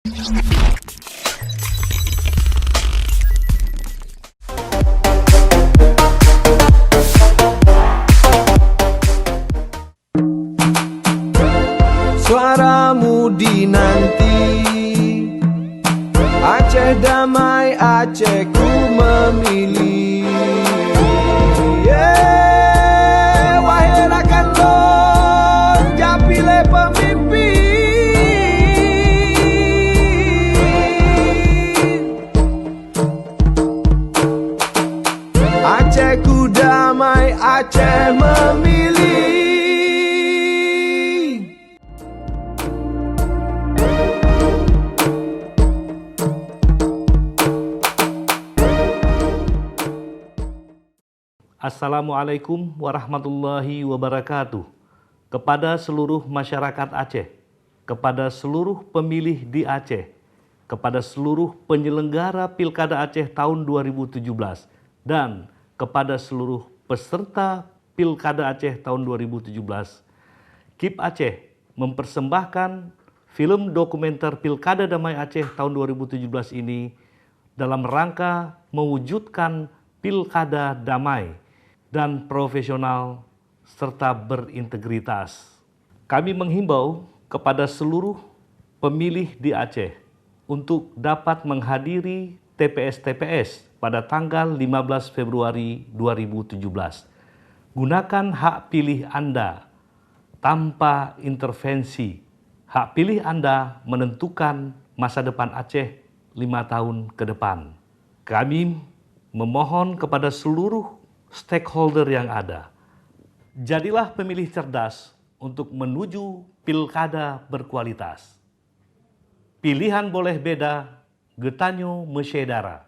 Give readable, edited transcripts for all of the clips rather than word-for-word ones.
Suaramu dinanti, Aceh damai, Aceh ku memilih. Wahai rakan lon, japile pemimpin. Aceh ku damai, Aceh memilih. Assalamualaikum warahmatullahi wabarakatuh. Kepada seluruh masyarakat Aceh, kepada seluruh pemilih di Aceh, kepada seluruh penyelenggara Pilkada Aceh tahun 2017, dan kepada seluruh peserta Pilkada Aceh tahun 2017, KIP Aceh mempersembahkan film dokumenter Pilkada Damai Aceh tahun 2017 ini dalam rangka mewujudkan Pilkada Damai dan profesional serta berintegritas. Kami menghimbau kepada seluruh pemilih di Aceh untuk dapat menghadiri TPS-TPS pada tanggal 15 Februari 2017. Gunakan hak pilih Anda tanpa intervensi. Hak pilih Anda menentukan masa depan Aceh 5 tahun ke depan. Kami memohon kepada seluruh stakeholder yang ada, jadilah pemilih cerdas untuk menuju pilkada berkualitas. Pilihan boleh beda, getanyo mesyedara.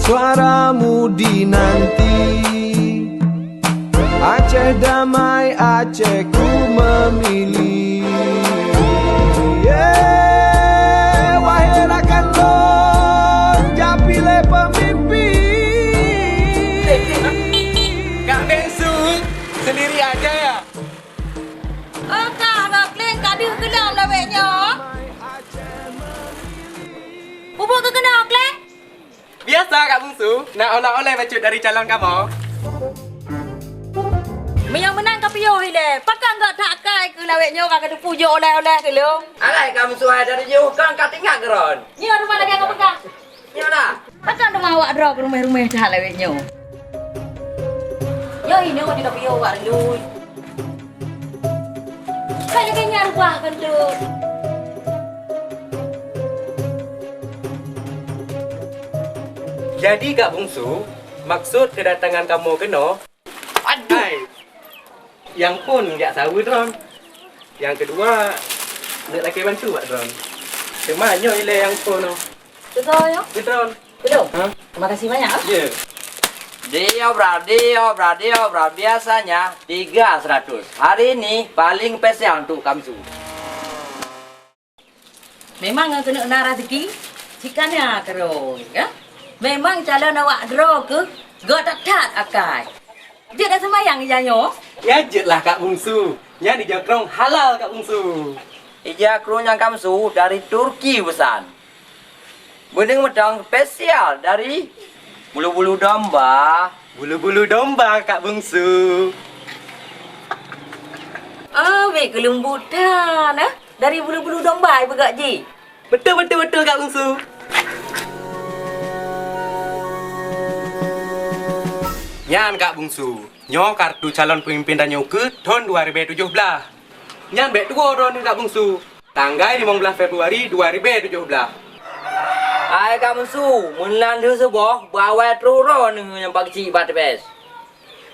Suaramu dinanti, Aceh damai, Aceh ku memilih. Wahai rakan lon, japile pemimpin. Kak Bensu sendiri aja ya? Kak, Kling, Kak dia kenal laweknya. Bubuk ke kenal, Kling? Biasa Kak Bungsu, nak oleh-oleh bacut dari calon kamu. Yang menang kau piyo hile. Pakai enggak tak kai ke laweknya kau kena pujuk oleh-oleh ke lu. Alai kamu suai dari jauh kan kau tinggal keron. Ni rumah lagi kau pegang. Ni mana? Pakai rumah awak drop rumah-rumah dah laweknya. Yo ini kau tidak piyo awak dulu. Kayaknya rumah kan tu. Jadi Kak Bungsu, maksud kedatangan kamu kena? Aduh. Yang pun tak tahu Dron. Yang kedua, nak laki bantu Pak Dron. Semuanya ile yang pun tu. Betul ya? Dron. Belum. Ha? Terima kasih banyak. Ya. Dia berat. Biasanya 300. Hari ini paling spesial untuk kamu. Memang kena kena rezeki. Cikanya kerong, ya? Memang calon awak draw ke? Gak tak akai. Dia dah semayang ijanya. Ya jetlah Kak Bungsu. Yang dijakrong halal Kak Bungsu. Ija krunya kamu dari Turki pesan. Bening medang spesial dari bulu-bulu domba. Bulu-bulu domba Kak Bungsu. Weh kelembutan, dari bulu-bulu domba ibu Kak Ji. Betul Kak Bungsu. Nyan Kak Bungsu, nyo kartu calon pemimpin dan ke tahun 2017. Nyan bek dua orang Kak Bungsu, tanggal 15 Februari 2017. Hai kamu mulan tu sebuah bawa turun yang pak cik batas.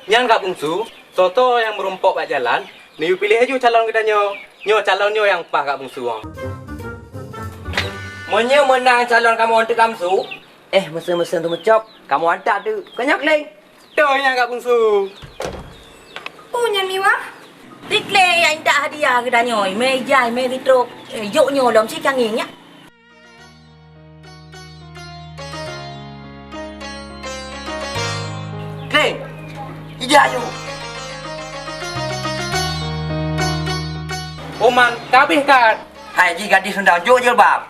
Nyan Kak Bungsu, soto yang merumpok pak jalan, ni pilih aja calon kita nyo calon nyo yang pas Kak Bungsu. Menang calon kamu untuk kamu. Mesin tu mencop, kamu hantar tu. Kenyak leng. Tuh yang Kak Bungsu. Punya miwa. Dikle yang tak hadiah ke danyo, meja, meritro, yuknyo dalam si canggihnya. Kleng, ija yuk. Oman kabeh kat. Hai ji gadis sendang jo je bab.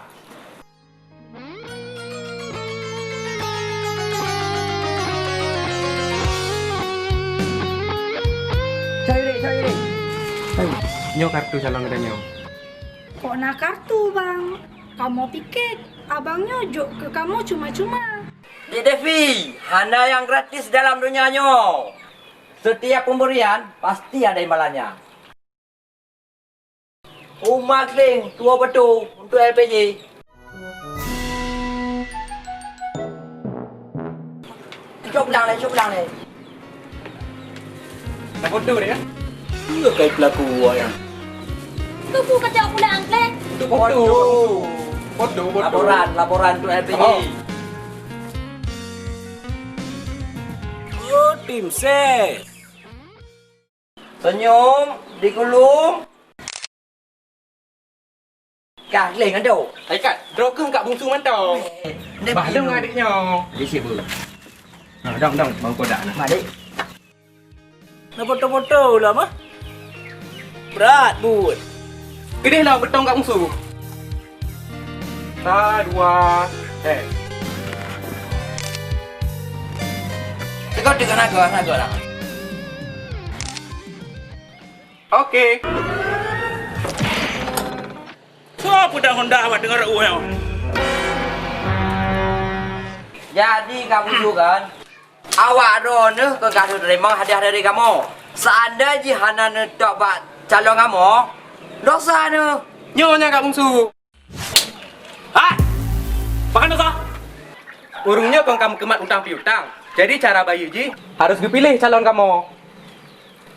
Cari. Nyo kartu calon katanya. Kok nak kartu bang? Kamu pikir abang nyojok ke kamu cuma-cuma? Dek Devi, hana yang gratis dalam dunianya. Setiap pemberian pasti ada imbalannya. Umat Kling, tua betul untuk LPG. Cuk lang ni. Nak foto dia. Iya kayak pelaku yang. Tubuh kacau pula angklek. Untuk foto. Foto. Laporan untuk LPG. Oh. Oh, tim ses. Senyum, dikulung. Kak Kling ada. Hai kat, draw ke kat bungsu mantau. Bahlem adiknya. Dia siapa? Nah, dang bang kodak nah. Mak adik. Nak foto-foto lah mah. Berat bud. Gede lah betong kat bungsu. 1, 2, Kau dengan naga lah. Okey. Siapa dah hendak awak dengar yang? Jadi kamu kan, awak dona ke kado terima hadiah dari kamu. Seandainya hana netok bak calon kamu, dosa ne. Nyonya kat bungsu. Ha? Pakai dosa? Urungnya kau kamu kemat utang piutang. Jadi cara bayu ji harus dipilih calon kamu.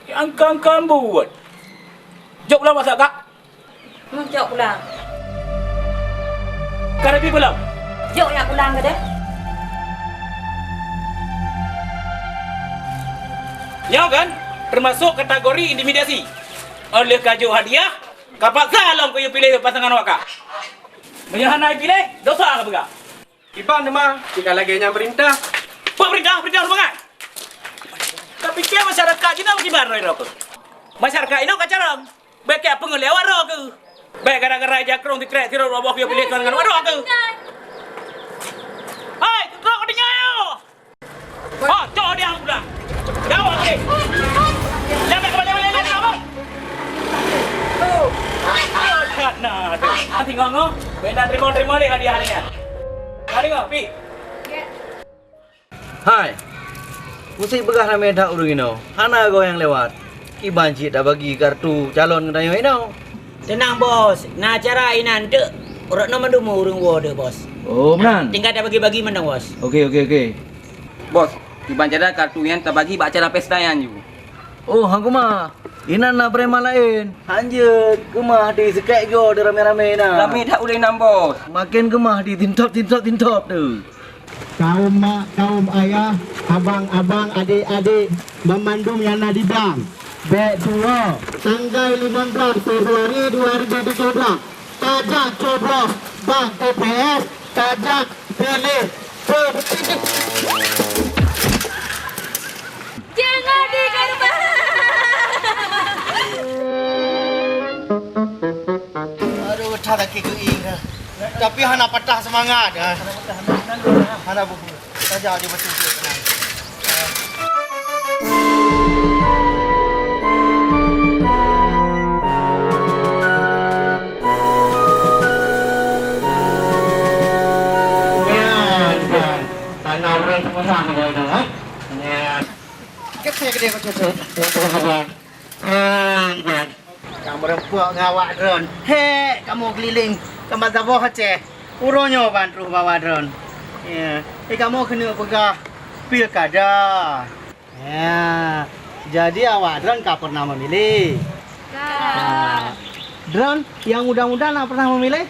Yang kan buat. Jok lah masak kak. Jok pulang. Karabi pulang. Jok yang pulang ke deh. Ya kan? Termasuk kategori intimidasi. Oleh kajuk hadiah, kapak salam kau pilih pasangan awak kak. Menyahanai pilih, dosa ke begak? Iban mah jika lagi yang perintah. Buat perintah rumah. Tapi kia masyarakat kita mesti barai rok. Masyarakat ini kacau ram. Baik apa ngelewat rok ke? Baik gara-gara jakrong di kereta tirau robok dia pilih dengan warok ke? Hai, rok di nyayo. Oh, coba dia sudah. Jawab ni. Jangan kembali apa? Oh, nah, nanti ngomong. Benda terima deh hadiahnya. Hari ngomong, pi. Hai, musik begah ramai dah urung ino. Hana kau yang lewat. Ki banci dah bagi kartu calon kedayo ino. Tenang bos, nah acara inan tu orang nama dulu urung wadah bos. Oh, benar. Tinggal dah bagi-bagi menang bos. Okey. Bos, iban cara kartu yang tak bagi baca pesta yang ju. Oh, hang kumah. Inan na prema lain. Hanje kumah di sekai go di rame-rame na. Kami tak boleh nam bos. Makin kumah di tintop tu. Kaum mak, kaum ayah, abang-abang, adik-adik memandum Yana di bank. Beg 2, tanggal 15 Februari 2017. Tajak coblos bank TPS, tajak pilih. Jangan dikorban. Aduh, tak lagi ke ingat. Tapi hana patah semangat. Hana buku. Tajak dia betul tenang. Gede kau cucu. Kamu rempuk ngawak drone. Hei, kamu keliling tempat Zabah Aceh. Uronyo bantu bawa drone. Ya, kamu kena pegah pilkada. Ya, jadi awak drone kau pernah memilih? Drone yang muda-muda nak pernah memilih?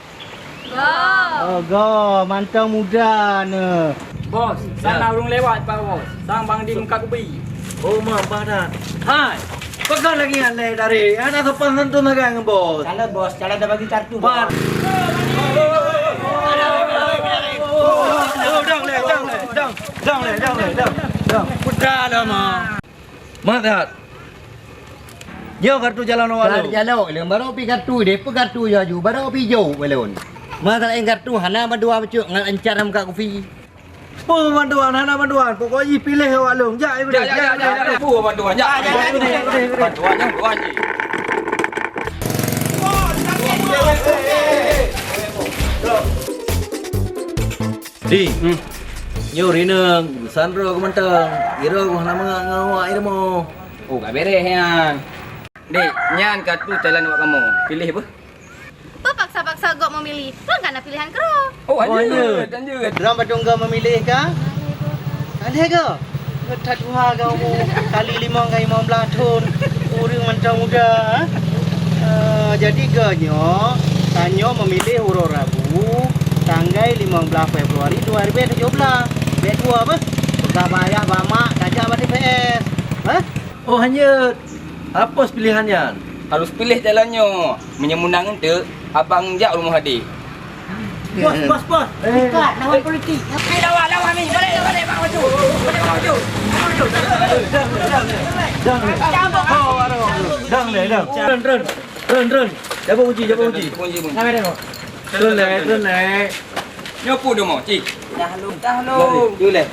Oh, go, mantau muda ne. Bos, sana urung lewat pak bos. Sang bang di muka kubi. Oh, mampah dah. Hai, pegang lagi anda dari. Ada sopan santun naga bos. Jalan bos, jalan dah bagi kartu Bar. bos. Dang. Putra dah mah. Madat. Nyo kartu calon awak lu. Jalan le baru pi kartu de pe kartu jaju baru pi jo belon. Masalah yang kartu hana bandua macuk ngan ancar nam ka kopi. Apa bantuan, hana bantuan. Pokoknya pilih awak lu. Jak. Apa bantuan? Bantuan je. Di. Nyo rineng, sandro ke mentang. Kira aku hana ngawak ira mo. Oh, gak beres yan. Dek, nyan kartu jalan awak kamu. Pilih apa? Apa paksa-paksa gok memilih? Lo kan ada pilihan kero. Oh, lanjut. Drum badung kau memilih ka? Ada ke? Ngetat dua kamu kali 5 kali 15 tahun. Orang macam muda. Jadi genyo tanyo memilih huruf Rabu tanggal 15 Februari 2017. Bet dua apa? Sudah bayar bamak kajak pada PS. Hah? Oh hanya apa pilihannya? Harus pilih jalannya. Menyemunang ente, abang jak rumah hadir. Bos. Dekat lawan politik. Lawan ni. Balik bang maju. Ren. Jaga uji. Kunci. Ren. Nyopo dia mau, cik? Dah lu. Jule.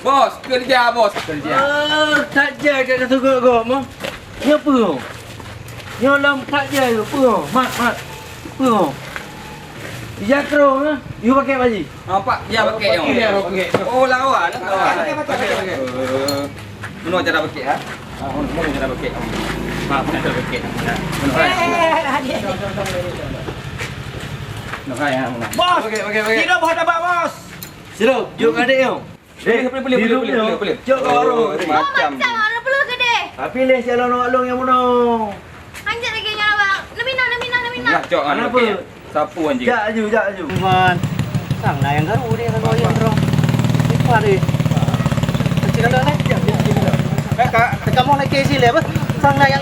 Bos, kerja. Tak je kat kata gua mah. Ni apa? Ni lam tak je apa? Mat. Apa? Jakro nah. You pakai baju? Nampak dia pakai yang. Oh, lawan. Pakai. Mana cara pakai ha? Mana cara pakai? Maaf, nak cara pakai. Bos. Tidak boleh dapat bos. Sirup, jom adik yo. Boleh. Jom kau. Macam. Mana perlu ke deh? Pilih calon awak long yang mana? Anjat lagi yang abang. Namina. Nak cok kan Kenapa? Sapu anjing. Jak aju. Man. Sang lah yang garu dia kalau yang terong. Siapa dia? Kecil dah ni. Kak, kamu nak kesi le apa? Sang lah yang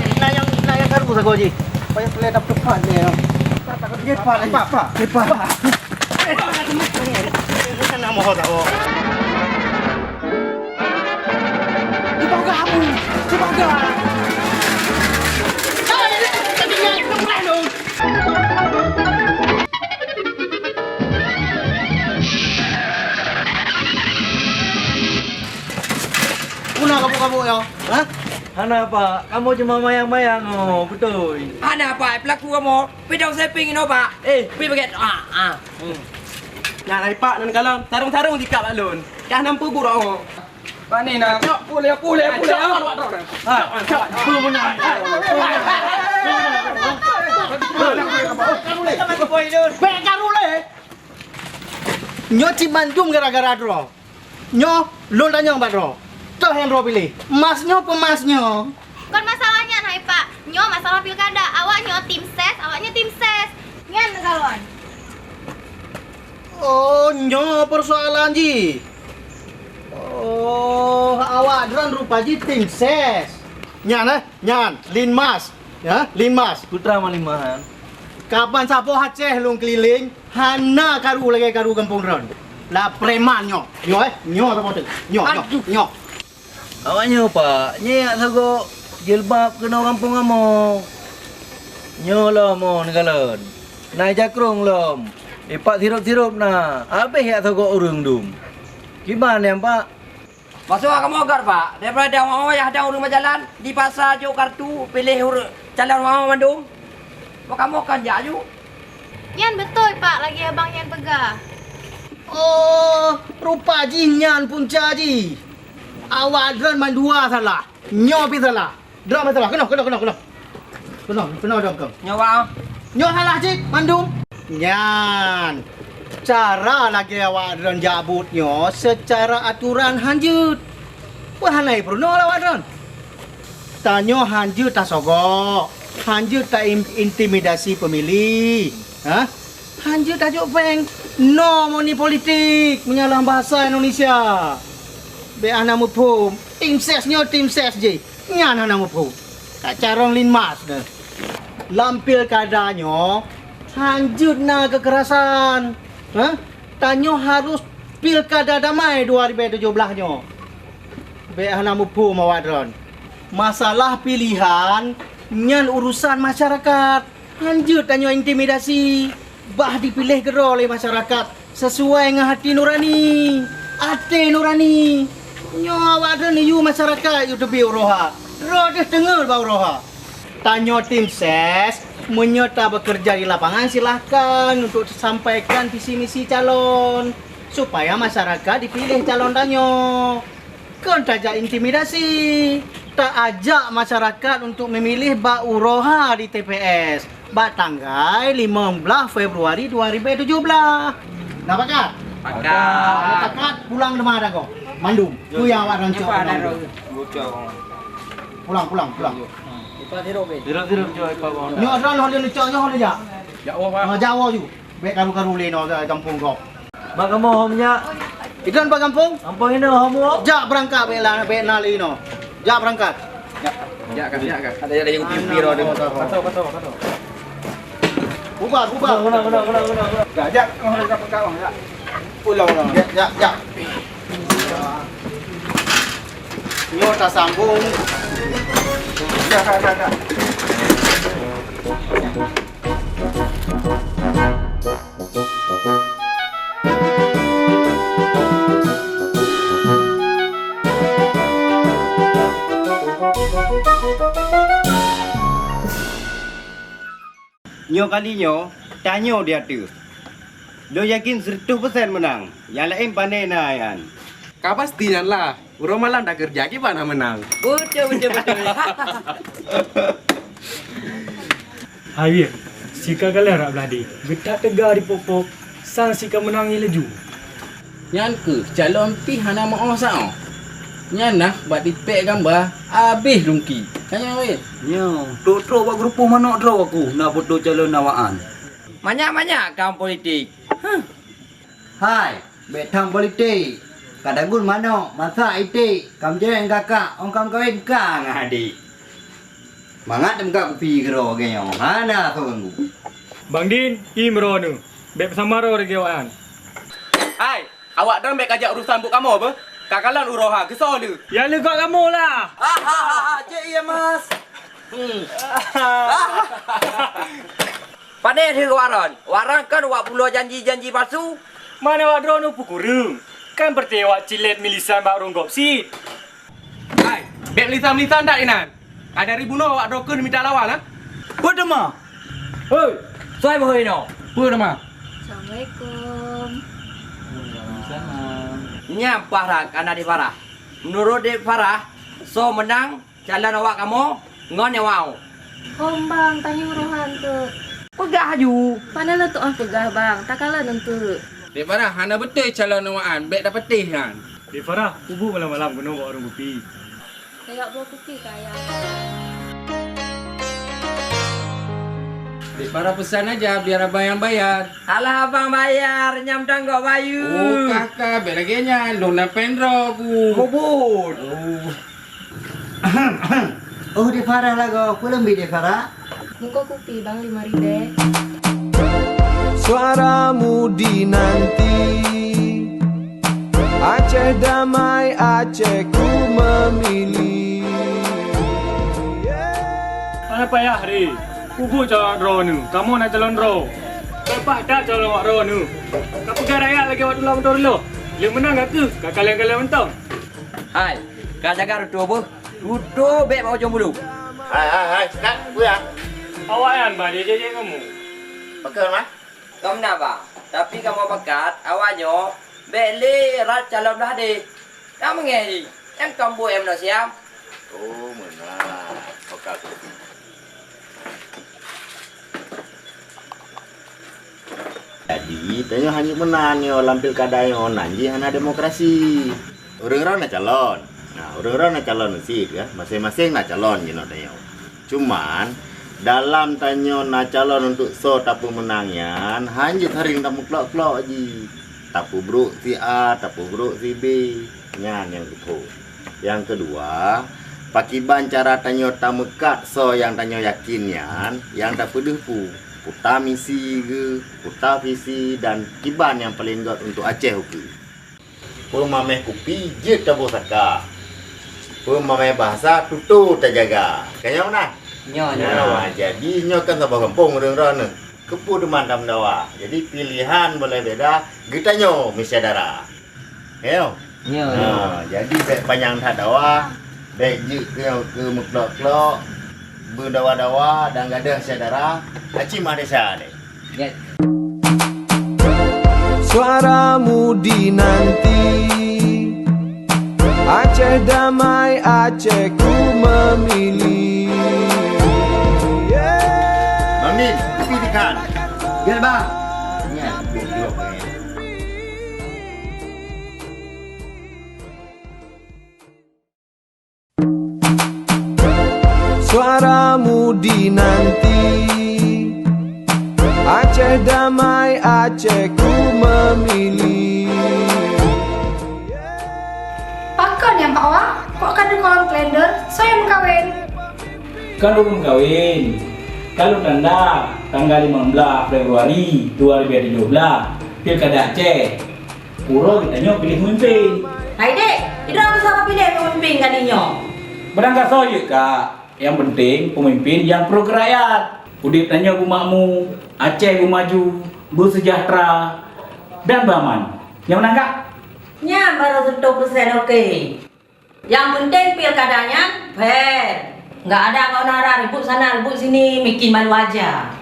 garu sago ji. Payah boleh dapat depan dia. Depan. Bukan nama kau tahu. Dibaga. Kuna kamu ya? Hah? Hana pak, kamu cuma mayang-mayang oh, betul. Ana apa pelaku kamu? Pidau seping ini pak. Pi pakai. Nak naik pak dan kalang tarung-tarung di kap alun. Kah nampu buruk. Pak ni nak. Boleh. Apa menang? Nyo Cimandum gara-gara draw. Nyo lo tanya mbak draw. Toh yang draw pilih. Masnyo pemasnyo. Kon masalahnya hai Pak. Nyo masalah pilkada. Awaknya tim ses, awaknya tim ses. Ngan galon. Oh, nyo persoalan ji. Oh, awak dran rupa ji tim ses. Nyan, Linmas. Ya, Linmas. Putra Malimahan. Kapan sapo Aceh lung keliling, hana karu lagi karu kampung dran. Lah preman nyo. Nyo apa tu? Nyo. Awaknya pak, nyak sago jilbab kena kampung kamu. Nyo lah mo negalan. Naik jakrong lom. Pak sirup-sirup na. Habis ya sago urung dum. Gimana ya pak? Masuk kamu agar pak. Daripada orang yang ada urung berjalan di pasar jo kartu pilih calon orang Bandung. Kamu kan jaju. Nyan betul Pak, lagi abang Nyan pegang. Oh, rupa ji nyan punca ji. Awak dran mandua salah. Nyo pi salah. Dran salah. Kena dong kau. Nyawa. Nyo salah ji mandum. Nyan. Cara lagi awak dran jabutnya secara aturan hanjut. Wah hanai Bruno awak dran. Tanyo hanjut tak sogok. Hanjut tak intimidasi pemilih. Hah? Hanjut tak jopeng. No money politik menyalah bahasa Indonesia. Be ana mupum. Tim ses je. Nyan ana mupum. Tak carong Linmas dah. Lampil kadanya hanjut na kekerasan. Hah? Tanyo harus pilkada damai 2017 nyo. Be ana mupum awak dron. Masalah pilihan nyan urusan masyarakat. Lanjut tanya intimidasi. Bah dipilih gero oleh masyarakat sesuai dengan hati nurani. Hati nurani. Nyo awak ni you masyarakat you tebi uroha. Roh dah dengar bau roha. Tanya tim ses menyerta bekerja di lapangan silahkan untuk sampaikan visi misi calon supaya masyarakat dipilih calon tanyo. Kan tajak intimidasi. Tak ajak masyarakat untuk memilih Bak Uroha di TPS. Bak tanggal 15 Februari 2017. Nak pakat? Pakat. Pakat pulang ke mana kau? Mandum. Tu yang awak rancang. Pulang. Tirap-tirap coy Pak Bang. Nyo ran ho le cok nyo ho le ja. Jawa ju. Bek karu-karu le no kampung kau. Bang kamu homnya. Ikan pak kampung? Kampung ini homo. Jak berangkat bek nali no. Jak berangkat. Ya kan. Ada yang pipi ro dia. Kata. Bubar. Kena. Jak. Pulau no. Jak. Nyo tak sambung. Jak. Nyo kalinya tanya dia tu. Lo yakin 100% menang. Yang lain pandai nayan. Kau pasti lah. Urang malam tak kerja gimana menang? Betul. Hai, sika kalian rak beladi. Getak tegar di pokok. Sang sika menangi laju. Nyan ke calon pi hana mau sao. Nyan nah buat dipek gambar habis rungki. Tanya weh. Nyo, tok buat grupo mana draw aku nak foto calon awaan. Banyak-banyak kaum politik. Hai, betang politik. Kadagun mana? Masa itik. Kam je kakak, ong kam kawin kang adik. Mangat dem kak kopi gero genyo. Hana tunggu. Bang Din, imro nu. Bek samaro rege waan. Hai, awak dah mek ajak urusan buk kamu apa? Kakalan uroha kesal lu. Ya lu kau kamu lah. Cik iya mas. Pandai dia waran. Waran kan wak pulau janji-janji palsu. Mana wak drone pukurung. Kan berarti wak cilet milisan bak ronggop si. Hai, bek lisan-lisan tak inan. Ada ribuno awak dokun minta lawan ah. Betul mah. Hei, saya boleh no. Pur mah. Assalamualaikum. Nya parah karena di parah. Menurut di parah, so menang jalan awak kamu ngon yang wow. Bang, tanya uruhan tu. Pegah ju. Mana lah tu pegah bang. Tak kalah tentu. Di parah hana betul calon awaan, bek dapat teh kan. Di Farah, kubu malam-malam kena bawa orang kopi. Kayak buah kopi kayak. Di parah pesan aja biar abang yang bayar. Alah abang bayar, nyam tanggok bayu. Oh kakak, bek lagi nya, lona pendro ku. Bubut. Oh di Farah lah kau. Aku lebih di Farah. Muka kopi bang 5 ribu. Suaramu dinanti, Aceh damai, Aceh ku memilih. Mana payah hari? Kubu calon drone nu. Kamu nak calon drone. Tepat tak calon wak drone nu. Kau pegang rakyat lagi waktu dulu. Dia menang ke? Kau kalian mentang. Hai, kau jaga rutu apa? Rutu bek bawa jom bulu. Hai, nak buya. Awak yang balik je kamu. Pakai mah? Kamu nak bang? Tapi kamu bakat, awaknya beli rat calon dah deh. Kamu ngeri. Yang kamu em nak siam? Oh, mana? Pakai. Jadi, tanya hanya menang yo lampil kadai nanji hana demokrasi. Orang-orang nak calon. Nah, orang-orang nak calon sih ya. Masing-masing nak calon gitu tanya. Cuman dalam tanya nak calon untuk so tapu menangnya, hanya haring tamu klok-klok aji. Tapu bro si A, tapu bro si B. Nyan yang itu. Yang kedua, pakiban cara tanya tamu kat so yang tanya yakinnya, yang tak pedih pu. Putar misi ke, putar visi dan kiban yang paling got untuk Aceh ke. Kalau mameh kopi, je tabu saka. Pemamai bahasa tutu terjaga. Kaya mana? Nyo Jadi nyo kan sabah kampung orang-orang ni. Kepu deman tam dawa. Jadi pilihan boleh beda. Kita nyo misadara. Ya. Nyo. Jadi baik panjang tak dawa. Baik je ke muklok-klok. Berdawa-dawa dan gadah sadara. Aci Malaysia ni. Ya. Suaramu dinanti, Aceh damai, Aceh ku memilih. Mamin, pilihkan. Ya bang. Ya, duduk. Suaramu dinanti, Aceh damai, Aceh ku memilih. Pakon ya Pak Wah, kok kan di kolom kalender saya mau kawin. Kan belum kawin. Kalau tanda tanggal 15 Februari 2017 Pilkada Aceh. Pura kita nyo pilih pemimpin. Hai dek, tidak bisa pilih pemimpin kalinya. Berangkat saja kak. Yang penting pemimpin yang pro ke rakyat. Udip tanya bumakmu, Aceh bu maju, bersejahtera dan beraman. Yang menang kak? Nya baru 100% oke. Yang penting pilkadanya fair. Nggak ada nara ribut sana ribut sini bikin malu aja.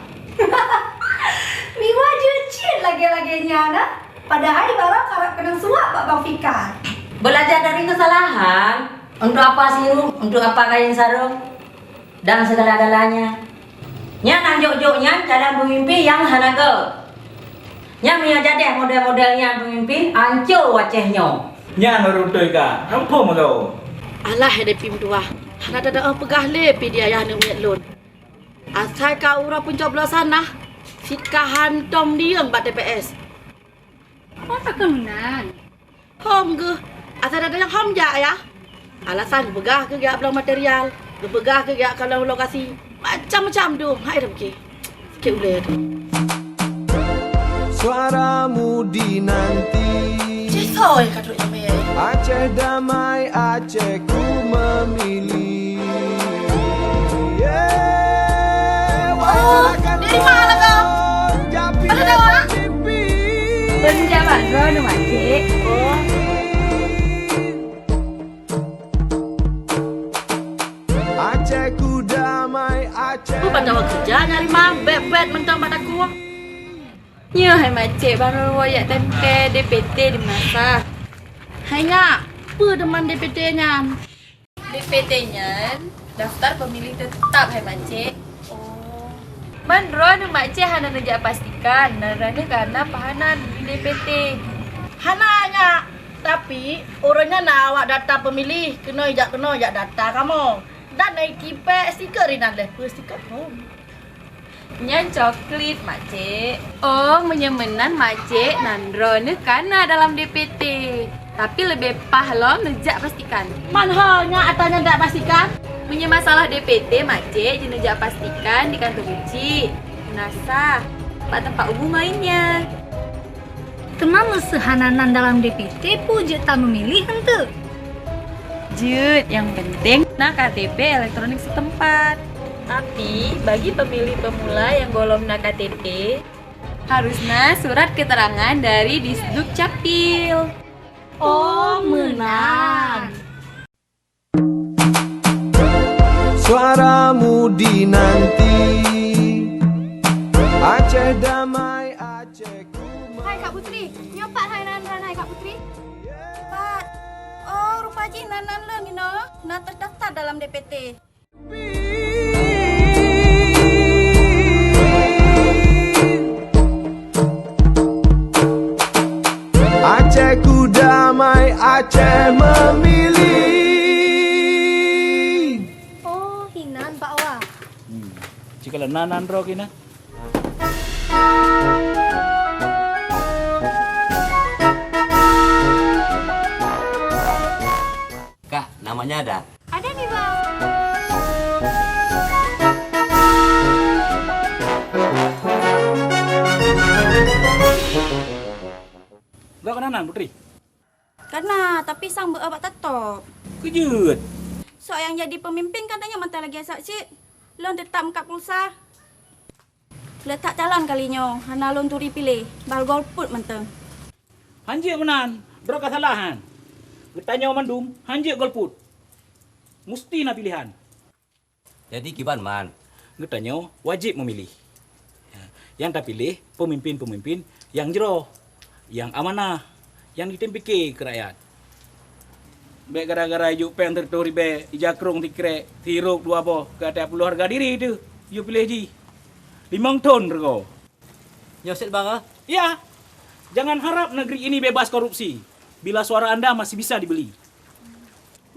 Miwa jecil lagi-laginya nah. Padahal barang karena kena suap Pak Bang Fikar. Belajar dari kesalahan. Untuk apa sirup, untuk apa kain sarung, dan segala-galanya. Nya nang jok-joknya cara pemimpin yang hanaga. Nya punya jadi model-modelnya pemimpin ancur wacehnya. Nya ngeruntui kak, apa malu? Alah ada pim tua. Hana ada pegah le pi dia yang nak lon. Asal kau ura pencoblosan nah. Fikahan tom dia bat TPS. Kok tak kemenan? Hom ke? Asal ada yang hom ya. Alasan begah ke gak belum material, begah ke gak kalau lokasi. Macam-macam tu. Hai dah pergi. Sikit boleh. Suaramu dinanti, Cisau yang kaduk yang bayar. Aceh damai, Aceh ku memilih. Oh, dari mana kau? Ada dah orang? Penjabat drone Makcik. Oh. Aceh ku damai, Aceh. Aku pada waktu kerja nyari bed mentang pada aku. Nya hai Makcik baru royak tempe DPT di masa. Hanya apa deman DPT-nya? DPT-nya daftar pemilih tetap hai Makcik. Oh. Man drone Makcik hana nejak pastikan narane karena pahanan di DPT. Hananya. Tapi orangnya nak awak data pemilih kena jak data kamu. Dan naik tipe stiker rinan lepas stiker home. Nya coklat Makcik. Oh, menyemenan Makcik nandro ni karena dalam DPT. Tapi lebih pahlom nejak pastikan. Manhalnya atanya tak pastikan? Punya masalah DPT Makcik jenejak pastikan di kantor uji, NASA, tempat umum lainnya. Temam sehananan dalam DPT pujet tak memilih hente. Jut, yang penting nah KTP elektronik setempat. Tapi bagi pemilih pemula yang golong na KTP harusnya surat keterangan dari Disduk Capil. Oh, menang. Suaramu dinanti, Aceh damai, Aceh ku. Hai Kak Putri, nyopat hai Nanan hai Kak Putri. Pat. Oh, rupanya Nanan lo ni no, nak terdaftar dalam DPT. Aceh ku damai, Aceh memilih. Oh, hinan Pak Wah. Jika nanan ro kina. Kak, namanya ada? Ada nih Bang. Enggak kenanan Putri. Karena tapi sang berobat tetap. Kejut. So yang jadi pemimpin katanya mentah lagi saksit. Lon tetap mengkap pulsa. Letak calon kalinya. Hana lon turi pilih. Bal golput mentah. Hanjik menan, bro kesalahan. Bertanya mandum, hanjik golput. Mesti nak pilihan. Jadi kiban man. Bertanya wajib memilih. Yang tak pilih pemimpin-pemimpin yang jero, yang amanah, yang ditempiki ke rakyat. Baik gara-gara juk peng tertori be, ijakrong tikrek, tiruk dua boh, kata puluh harga diri tu. You pilih ji. 5 ton rego. Nyoset bang. Ya. Jangan harap negeri ini bebas korupsi. Bila suara anda masih bisa dibeli.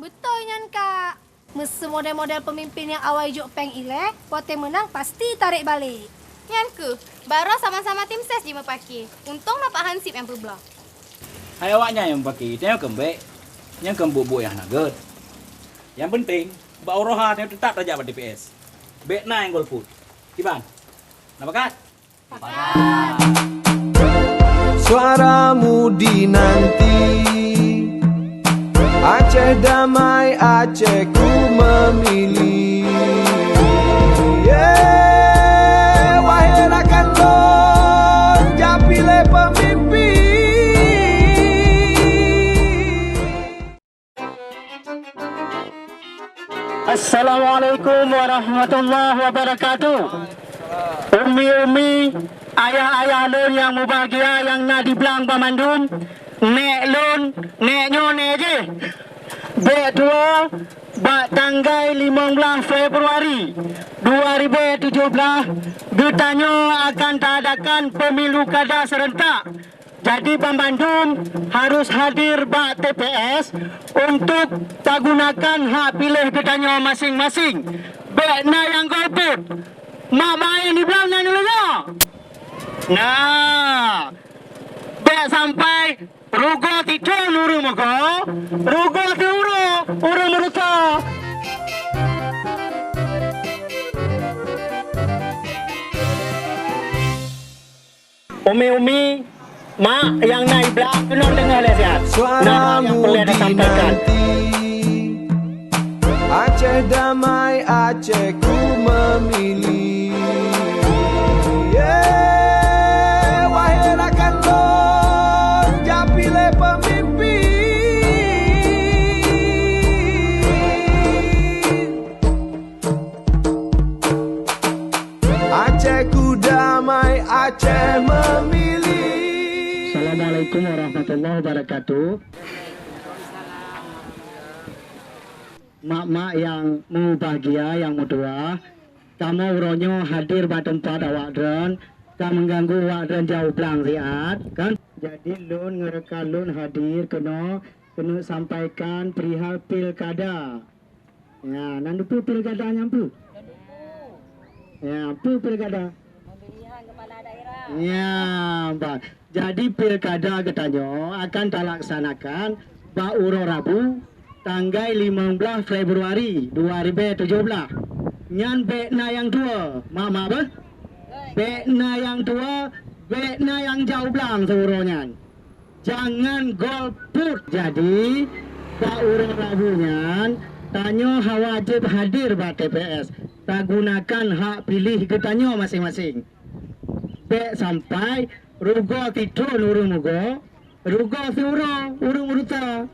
Betul nyan kak. Mesti model-model pemimpin yang awal juk peng ilek, pote menang pasti tarik balik. Nyan ke, baru sama-sama tim ses je mepaki. Untung dapat Hansip yang berbelah. Hai awaknya yang pakai, tengok kembek. Yang kembuk-buk yang naget. Yang penting, Mbak Oroha yang tetap raja pada DPS. Bek na yang golput. Kiban, nampakat? Suaramu dinanti, Aceh damai, Aceh ku memilih. Yeah, wahai rakan lon, japile pemimpin. Assalamualaikum warahmatullahi wabarakatuh. Umi-umi, ayah-ayah lun yang berbahagia yang nak dibelang pemandum, nek lun, nek nyone je. Bek tua, bak tanggal 15 Februari 2017, getanyo akan diadakan pemilu kada serentak. Jadi pembandum harus hadir bak TPS untuk gunakan hak pilih getanyo masing-masing. Bek na yang golput. Mak main di belakang dulu. Nah, bek sampai rugo tidur nuru muka, rugo tiuru, uru merusa. Umi-umi, mak yang naik belakang kena dengar lihat. Nah, yang perlu disampaikan. Aceh damai, Aceh ku memilih. Yeah, wahai rakan lon, japile pemimpin. Aceh ku damai, Aceh memilih. Assalamualaikum warahmatullahi wabarakatuh. Mak-mak yang bahagia, yang muda, kamu uronyo hadir pada tempat awak dron, kamu mengganggu awak dron jauh belang siat, kan? Jadi lun ngereka lun hadir kena sampaikan perihal pilkada. Ya, nanti pilkada nyampu. Ya, pilkada. Ya, Mbak. Jadi pilkada katanya akan dilaksanakan Pak Uro Rabu tanggal 15 Februari 2017. Nyan bekna yang tua, mama apa? Bekna yang tua, bekna yang jauh belang seurunyan. Jangan golput. Jadi Pak Uro Rabu nyan tanyo wajib hadir Pak TPS. Tak gunakan hak pilih ketanyo masing-masing. Bek sampai rugo tidur nuru mugo, rugo seuro, urung uruta.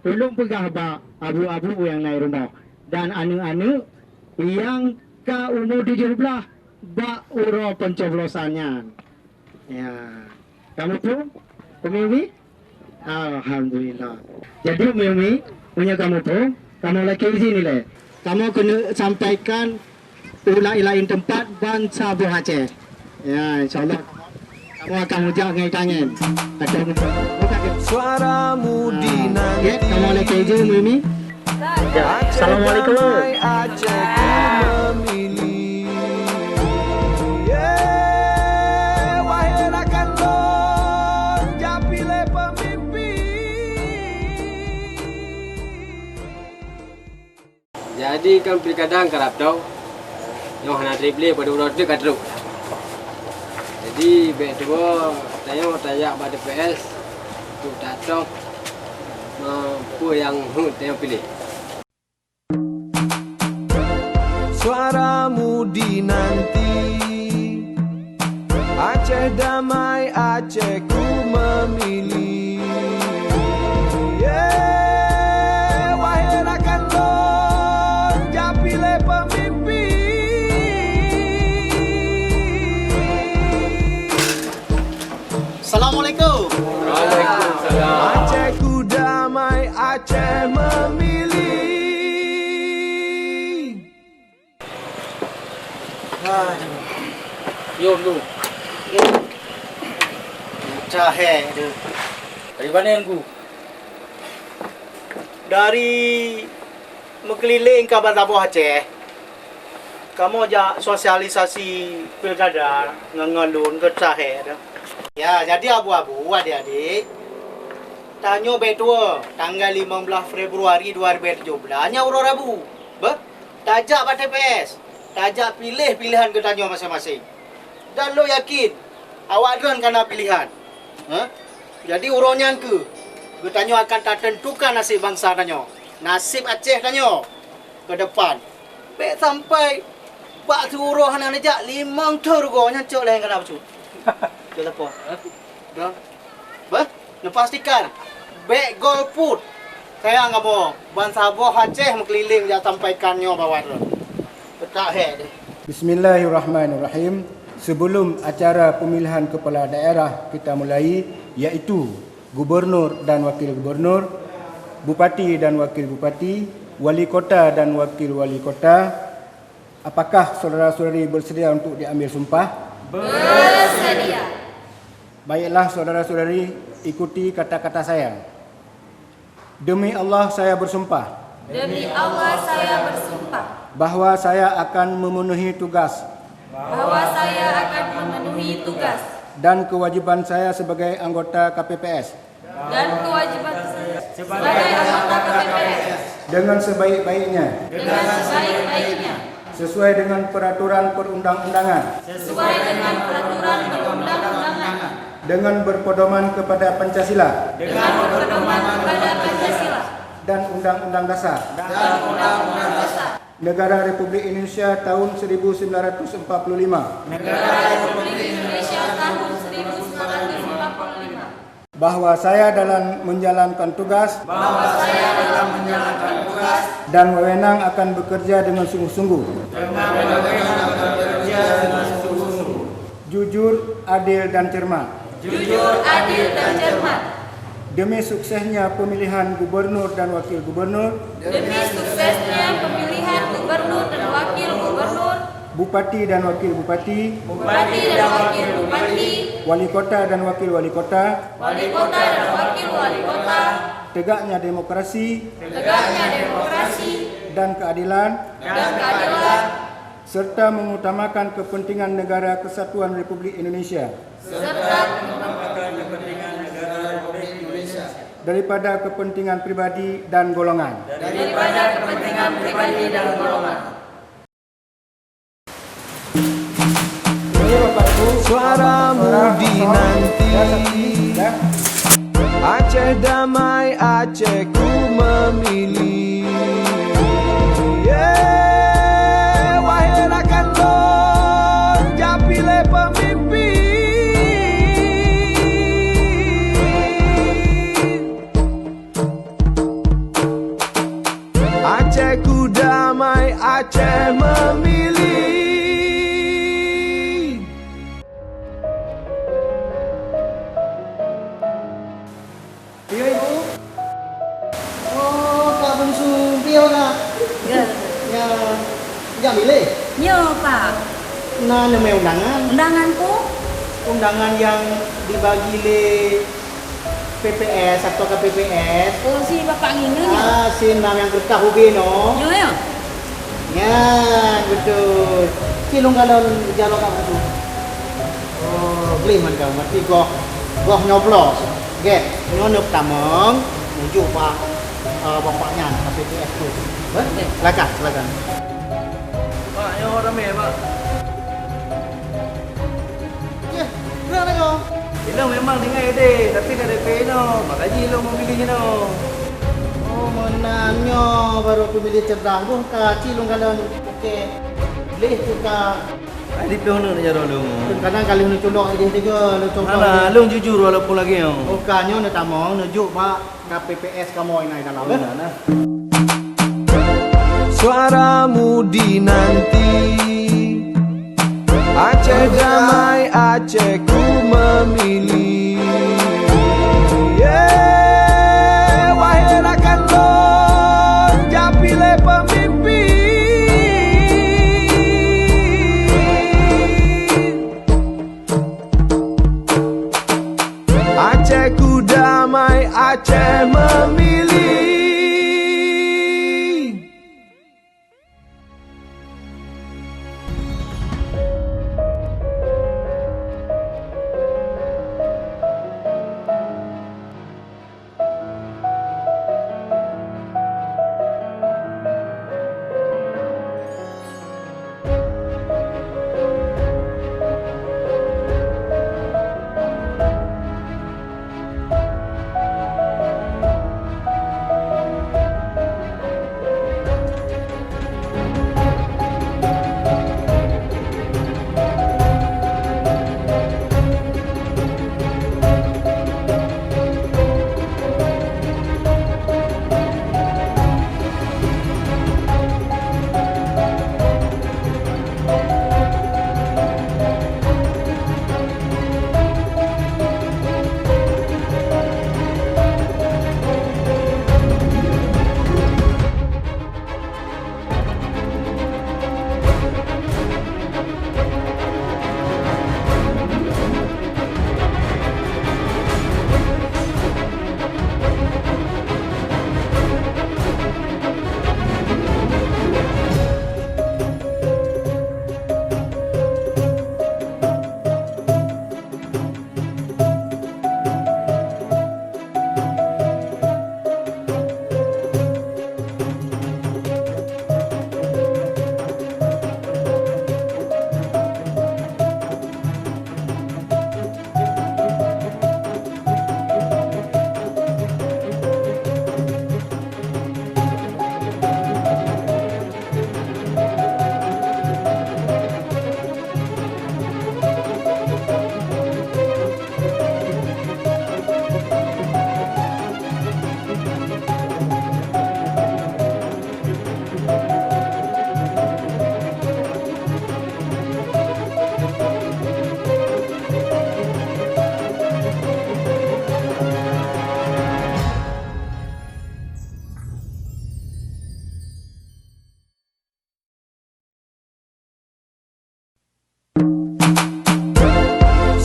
Belum pegah bak abu-abu yang naik rumah. Dan anu-anu yang ke umur 17 bak uro pencoblosannya. Ya. Kamu tu? Umi-umi? Alhamdulillah. Jadi umi-umi, punya kamu tu, kamu lagi di sini le. Kamu kena sampaikan ulai-lain tempat bangsa buah Aceh. Ya, insyaAllah. Kamu akan mujak ngai tangan. Suaramu dinanti. Ya, kamu oleh keju, Mimi. Ya, Assalamualaikum. Aceh ku memilih. Yeah, wahai rakan lon, japile pemimpin. Jadi kan pilkada kerap tau. Yang hana triple pada urut dia kadruk. Jadi bek dua tanya pada DPS tu datang mampu yang tengok pilih. mudi nanti. Aceh damai, Aceh ku memilih. Yeah, wahai rakan lon, ja pilih pemimpin. Assalamualaikum. Waalaikumsalam. Aceh ku damai, Aceh memilih. Yom tu. Jahe tu. Dari mana yang ku? Dari mengkeliling ke Bandar Aceh. Kamu ajak sosialisasi pilkada ngalun ke Jahe tu. Ya, jadi abu-abu adik-adik. Tanya betua tanggal 15 Februari 2017 nya urut Rabu. Tajak pada TPS. Tajak pilih pilihan ke tanya masing-masing. Dan lo yakin awak kan kena pilihan. Jadi urutnya ke tanya akan tak tentukan nasib bangsa tanya. Nasib Aceh tanya ke depan. Baik sampai bak tu uruh nak najak 5 turgonya cok lain kena betul. Dia apa? Nak pastikan baik golput. Saya enggak mau bangsa Aceh mengkeliling dia sampaikannya bawah tu. Tak deh. Bismillahirrahmanirrahim. Sebelum acara pemilihan kepala daerah kita mulai, iaitu gubernur dan wakil gubernur, bupati dan wakil bupati, wali kota dan wakil wali kota, apakah saudara-saudari bersedia untuk diambil sumpah? Bersedia. Baiklah saudara-saudari, ikuti kata-kata saya. Demi Allah saya bersumpah. Demi Allah saya bersumpah. Bahawa saya akan memenuhi tugas. Bahwa saya akan memenuhi tugas. Dan kewajiban saya sebagai anggota KPPS. Dan kewajiban saya sebagai anggota KPPS. Dengan sebaik-baiknya. Dengan sebaik-baiknya. Sesuai dengan peraturan perundang-undangan. Sesuai dengan peraturan perundang-undangan. Dengan berpedoman kepada Pancasila. Dengan berpedoman kepada Pancasila. Dan Undang-Undang Dasar. Dan Undang-Undang Dasar. Negara Republik Indonesia tahun 1945. Negara Republik Indonesia tahun 1945. Bahwa saya dalam menjalankan tugas. Bahwa saya dalam menjalankan tugas. Dan wewenang akan bekerja dengan sungguh-sungguh. Dengan wewenang bekerja dengan sungguh-sungguh. Jujur, adil dan cermat. Jujur, adil dan cermat. Demi suksesnya pemilihan gubernur dan wakil gubernur. Demi suksesnya pemilihan gubernur dan wakil gubernur. Bupati dan wakil bupati. Bupati dan wakil bupati. Wali kota dan wakil wali kota. Wali kota dan wakil wali kota. Tegaknya demokrasi. Tegaknya demokrasi. Dan keadilan. Dan keadilan. Serta mengutamakan kepentingan negara kesatuan Republik Indonesia. Serta mengutamakan kepentingan negara Republik Indonesia. Daripada kepentingan pribadi dan golongan. Daripada kepentingan pribadi dan golongan. Suaramu dinanti. Aceh damai, Aceh ku memilih. Yeah, wahai rakan lon, ja pilih pemimpin. Aceh ku damai, Aceh memilih. Ya ibu. Oh, Kak Bungsu Pio nak. Ya. Ya. Ya milih. Ya, Pak. Nah, nama undangan. Undangan tu? Undangan yang dibagi le PPS atau KPPS. Oh, si bapak ngina ni. Si nam yang berkah ubi no. Ya, ya. Ya, betul. Kilung kalau jalan Kak Bungsu. Oh, beli man kau mati goh nyoblos. Get, nyonop tamang menuju Pak bapaknya KPPS tu. Silakan. Pak, yang orang ramai Pak. Ya, berapa kau? Ilong memang dengan ide, tapi tak ada pay no. Makanya Ilong memilihnya no. Oh, menanyo baru aku pilih cerdas tu. Kacil long kalau okey. Boleh suka. Di pihak nak cara lu. Kadang kali nak colok lagi tiga, nak coba. Mana lu jujur walaupun lagi yo. Bukannya nak tamong nujuk mak KPPS kamu ini dalam. Nah. Suaramu dinanti, Aceh damai, Aceh ku memilih. Wahai rakan lon, japile pemimpin. Aceh ku damai, Aceh memilih.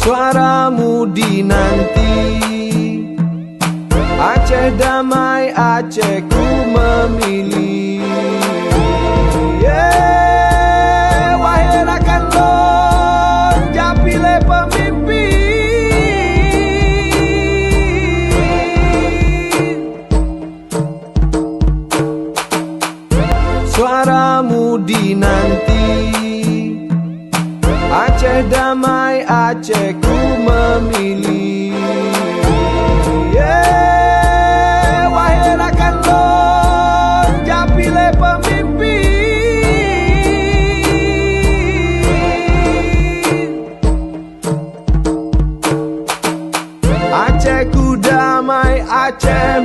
Suaramu dinanti, Aceh damai, Aceh ku memilih. Wahai rakan lon, japile pemimpin. Suaramu dinanti, Aceh damai, Aceh ku memilih. Wahai rakan lon, japile pemimpin. Aceh ku damai, Aceh